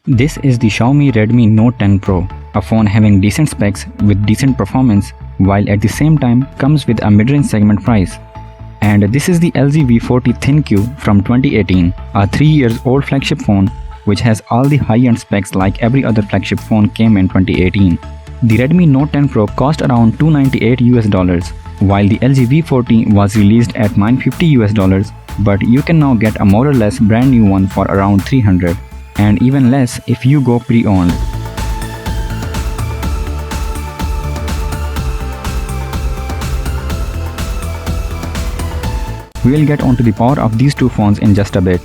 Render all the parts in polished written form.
This is the Xiaomi Redmi Note 10 Pro, a phone having decent specs with decent performance while at the same time comes with a mid-range segment price. And this is the LG V40 ThinQ from 2018, a 3 years old flagship phone which has all the high-end specs like every other flagship phone came in 2018. The Redmi Note 10 Pro cost around $298 while the LG V40 was released at $950, but you can now get a more or less brand new one for around $300 and even less if you go pre-owned. We will get onto the power of these two phones in just a bit,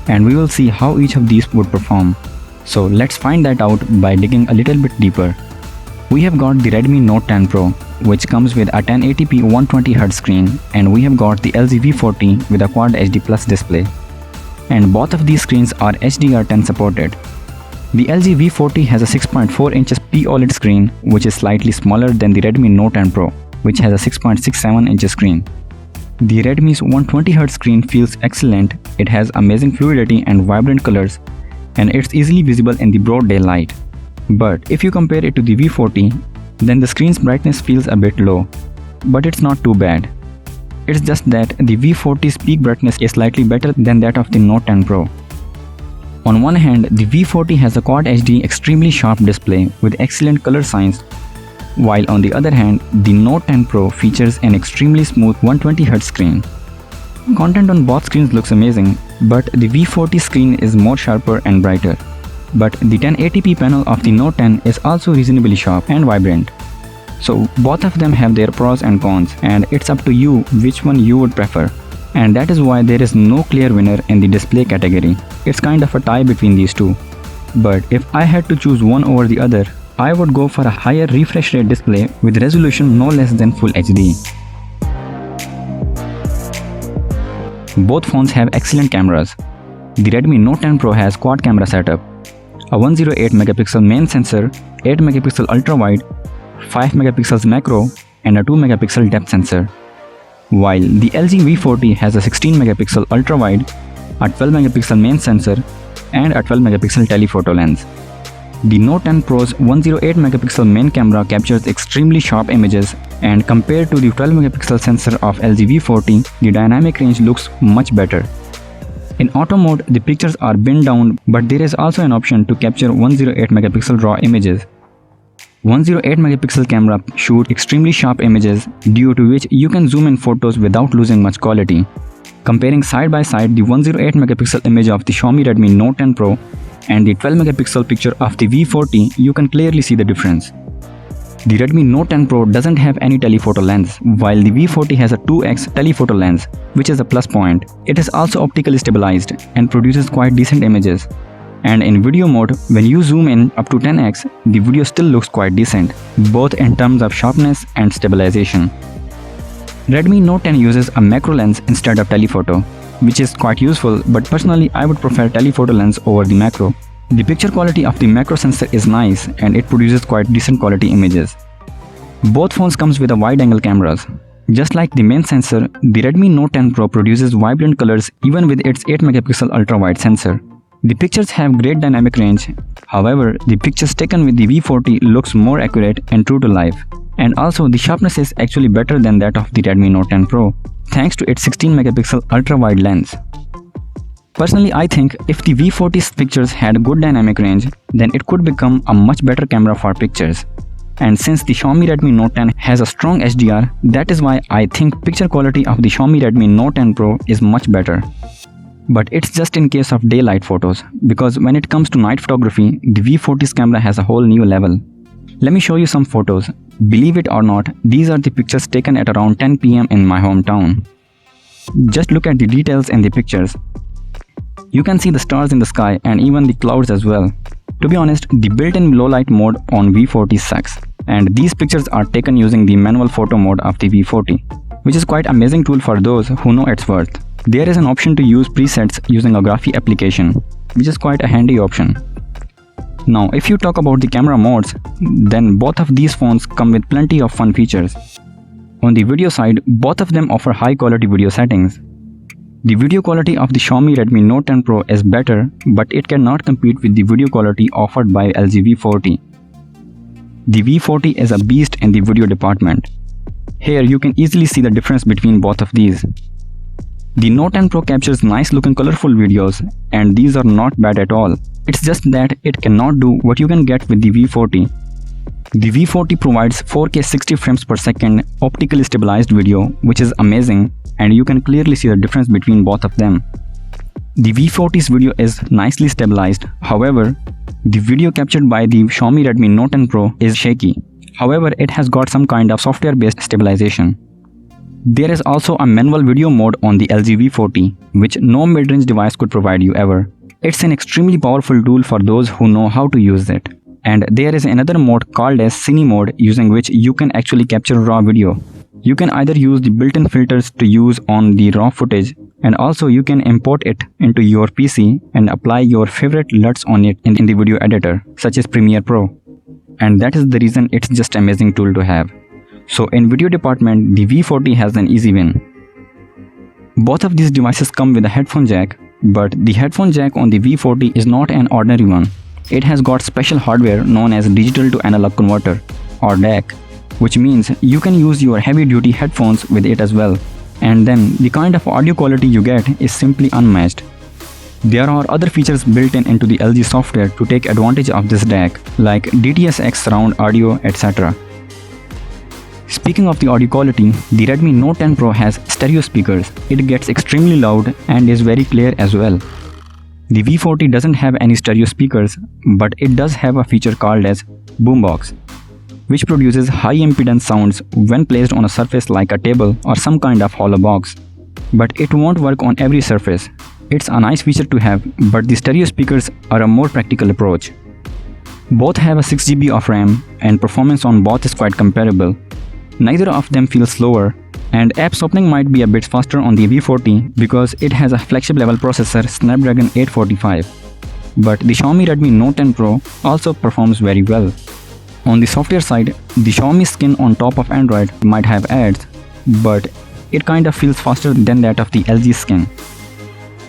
and we will see how each of these would perform. So let's find that out by digging a little bit deeper. We have got the Redmi Note 10 Pro, which comes with a 1080p 120Hz screen, and we have got the LG V40 with a Quad HD Plus display. And both of these screens are HDR10 supported. The LG V40 has a 6.4 inches POLED screen, which is slightly smaller than the Redmi Note 10 Pro, which has a 6.67 inches screen. The Redmi's 120Hz screen feels excellent. It has amazing fluidity and vibrant colors, and it's easily visible in the broad daylight. But if you compare it to the V40, then the screen's brightness feels a bit low, but it's not too bad. It's just that the V40's peak brightness is slightly better than that of the Note 10 Pro. On one hand, the V40 has a Quad HD extremely sharp display with excellent color science, while on the other hand, the Note 10 Pro features an extremely smooth 120Hz screen. Content on both screens looks amazing, but the V40 screen is more sharper and brighter. But the 1080p panel of the Note 10 is also reasonably sharp and vibrant. So both of them have their pros and cons, and it's up to you which one you would prefer. And that is why there is no clear winner in the display category. It's kind of a tie between these two. But if I had to choose one over the other, I would go for a higher refresh rate display with resolution no less than Full HD. Both phones have excellent cameras. The Redmi Note 10 Pro has quad camera setup, a 108 megapixel main sensor, 8 megapixel ultra-wide, 5 megapixels macro, and a 2 megapixel depth sensor. While the LG V40 has a 16 megapixel ultra-wide, a 12 megapixel main sensor, and a 12 megapixel telephoto lens. The Note 10 Pro's 108 megapixel main camera captures extremely sharp images, and compared to the 12 megapixel sensor of LG V40, the dynamic range looks much better. In auto mode, the pictures are binned down, but there is also an option to capture 108 megapixel raw images. 108 megapixel camera shoots extremely sharp images, due to which you can zoom in photos without losing much quality. Comparing side by side the 108 megapixel image of the Xiaomi Redmi Note 10 Pro and the 12 megapixel picture of the V40, you can clearly see the difference. The Redmi Note 10 Pro doesn't have any telephoto lens, while the V40 has a 2x telephoto lens, which is a plus point. It is also optically stabilized and produces quite decent images. And in video mode, when you zoom in up to 10x, the video still looks quite decent, both in terms of sharpness and stabilization. Redmi Note 10 uses a macro lens instead of telephoto, which is quite useful, but personally I would prefer telephoto lens over the macro. The picture quality of the macro sensor is nice and it produces quite decent quality images. Both phones comes with a wide-angle cameras. Just like the main sensor, the Redmi Note 10 Pro produces vibrant colors even with its 8 megapixel ultra-wide sensor. The pictures have great dynamic range. However, the pictures taken with the V40 looks more accurate and true to life. And also the sharpness is actually better than that of the Redmi Note 10 Pro, thanks to its 16 megapixel ultra-wide lens. Personally, I think if the V40's pictures had good dynamic range, then it could become a much better camera for pictures. And since the Xiaomi Redmi Note 10 has a strong HDR, that is why I think picture quality of the Xiaomi Redmi Note 10 Pro is much better. But it's just in case of daylight photos, because when it comes to night photography, the V40's camera has a whole new level. Let me show you some photos. Believe it or not, these are the pictures taken at around 10 PM in my hometown. Just look at the details in the pictures. You can see the stars in the sky and even the clouds as well. To be honest, the built-in low light mode on V40 sucks, and these pictures are taken using the manual photo mode of the V40, which is quite amazing tool for those who know its worth. There is an option to use presets using a graphy application, which is quite a handy option. Now, if you talk about the camera modes, then both of these phones come with plenty of fun features. On the video side, both of them offer high quality video settings. The video quality of the Xiaomi Redmi Note 10 Pro is better, but it cannot compete with the video quality offered by LG V40. The V40 is a beast in the video department. Here you can easily see the difference between both of these. The Note 10 Pro captures nice looking colorful videos, and these are not bad at all. It's just that it cannot do what you can get with the V40. The V40 provides 4K 60 frames per second optically stabilized video, which is amazing, and you can clearly see the difference between both of them. The V40's video is nicely stabilized. However, the video captured by the Xiaomi Redmi Note 10 Pro is shaky. However, it has got some kind of software-based stabilization. There is also a manual video mode on the LG V40, which no mid-range device could provide you ever. It's an extremely powerful tool for those who know how to use it. And there is another mode called as Cine mode, using which you can actually capture raw video. You can either use the built-in filters to use on the raw footage, and also you can import it into your PC and apply your favorite LUTs on it in the video editor, such as Premiere Pro. And that is the reason it's just an amazing tool to have. So in video department, the V40 has an easy win. Both of these devices come with a headphone jack, but the headphone jack on the V40 is not an ordinary one. It has got special hardware known as digital to analog converter, or DAC, which means you can use your heavy duty headphones with it as well. And then the kind of audio quality you get is simply unmatched. There are other features built into the LG software to take advantage of this DAC, like DTS:X surround audio, etc. Speaking of the audio quality, the Redmi Note 10 Pro has stereo speakers. It gets extremely loud and is very clear as well. The V40 doesn't have any stereo speakers, but it does have a feature called as boombox, which produces high impedance sounds when placed on a surface like a table or some kind of hollow box. But it won't work on every surface. It's a nice feature to have, but the stereo speakers are a more practical approach. Both have a 6GB of RAM, and performance on both is quite comparable. Neither of them feels slower, and apps opening might be a bit faster on the V40 because it has a flagship level processor Snapdragon 845. But the Xiaomi Redmi Note 10 Pro also performs very well. On the software side, the Xiaomi skin on top of Android might have ads, but it kind of feels faster than that of the LG skin.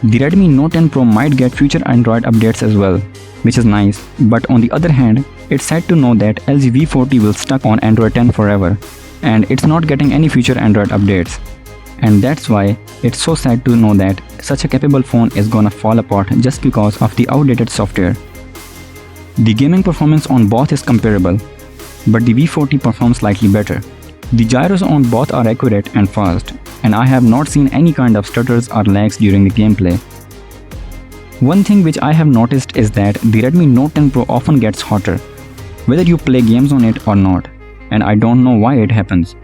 The Redmi Note 10 Pro might get future Android updates as well, which is nice, but on the other hand, it's sad to know that LG V40 will stuck on Android 10 forever, and it's not getting any future Android updates. And that's why it's so sad to know that such a capable phone is gonna fall apart just because of the outdated software. The gaming performance on both is comparable, but the V40 performs slightly better. The gyros on both are accurate and fast, and I have not seen any kind of stutters or lags during the gameplay. One thing which I have noticed is that the Redmi Note 10 Pro often gets hotter, whether you play games on it or not, and I don't know why it happens.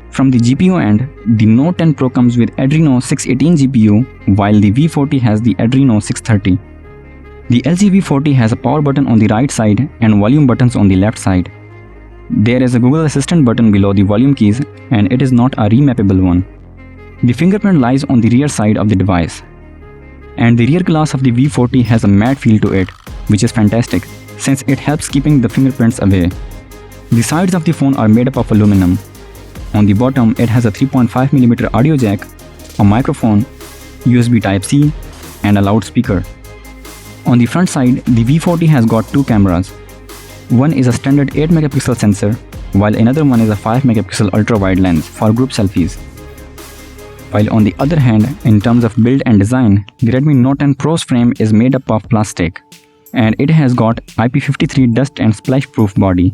From the GPU end, the Note 10 Pro comes with Adreno 618 GPU, while the V40 has the Adreno 630. The LG V40 has a power button on the right side and volume buttons on the left side. There is a Google Assistant button below the volume keys, and it is not a remappable one. The fingerprint lies on the rear side of the device. And the rear glass of the V40 has a matte feel to it, which is fantastic since it helps keeping the fingerprints away. The sides of the phone are made up of aluminum. On the bottom, it has a 3.5mm audio jack, a microphone, USB Type-C, and a loudspeaker. On the front side, the V40 has got two cameras. One is a standard 8MP sensor, while another one is a 5MP ultra-wide lens for group selfies. While on the other hand, in terms of build and design, the Redmi Note 10 Pro's frame is made up of plastic, and it has got IP53 dust and splash proof body,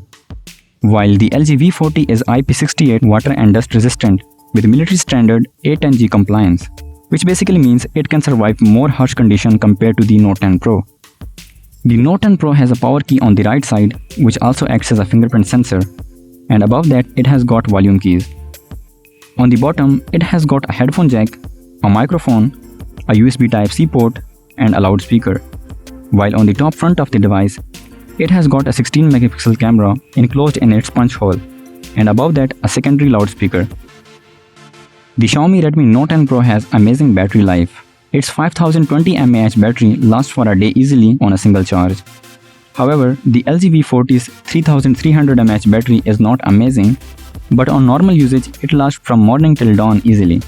while the LG V40 is IP68 water and dust resistant with military standard A10G compliance, which basically means it can survive more harsh conditions compared to the Note 10 Pro. The Note 10 Pro has a power key on the right side, which also acts as a fingerprint sensor, and above that it has got volume keys. On the bottom, it has got a headphone jack, a microphone, a USB Type-C port, and a loudspeaker, while on the top front of the device, it has got a 16MP camera enclosed in its punch hole, and above that a secondary loudspeaker. The Xiaomi Redmi Note 10 Pro has amazing battery life. Its 5020 mAh battery lasts for a day easily on a single charge. However, the LG V40's 3300 mAh battery is not amazing, but on normal usage it lasts from morning till dawn easily.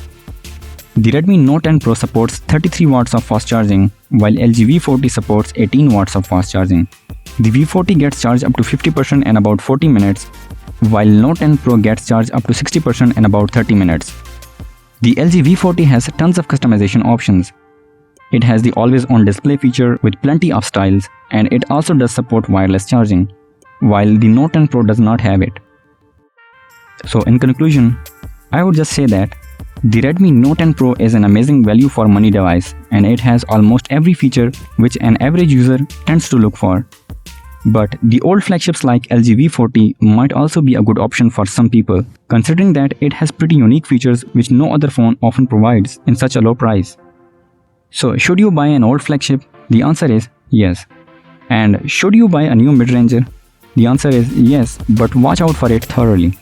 The Redmi Note 10 Pro supports 33 watts of fast charging, while LG V40 supports 18 watts of fast charging. The V40 gets charged up to 50% in about 40 minutes, while Note 10 Pro gets charged up to 60% in about 30 minutes. The LG V40 has tons of customization options. It has the always-on display feature with plenty of styles, and it also does support wireless charging, while the Note 10 Pro does not have it. So in conclusion, I would just say that the Redmi Note 10 Pro is an amazing value for money device, and it has almost every feature which an average user tends to look for. But the old flagships like LG V40 might also be a good option for some people, considering that it has pretty unique features which no other phone often provides in such a low price. So should you buy an old flagship? The answer is yes. And should you buy a new mid-ranger? The answer is yes, but watch out for it thoroughly.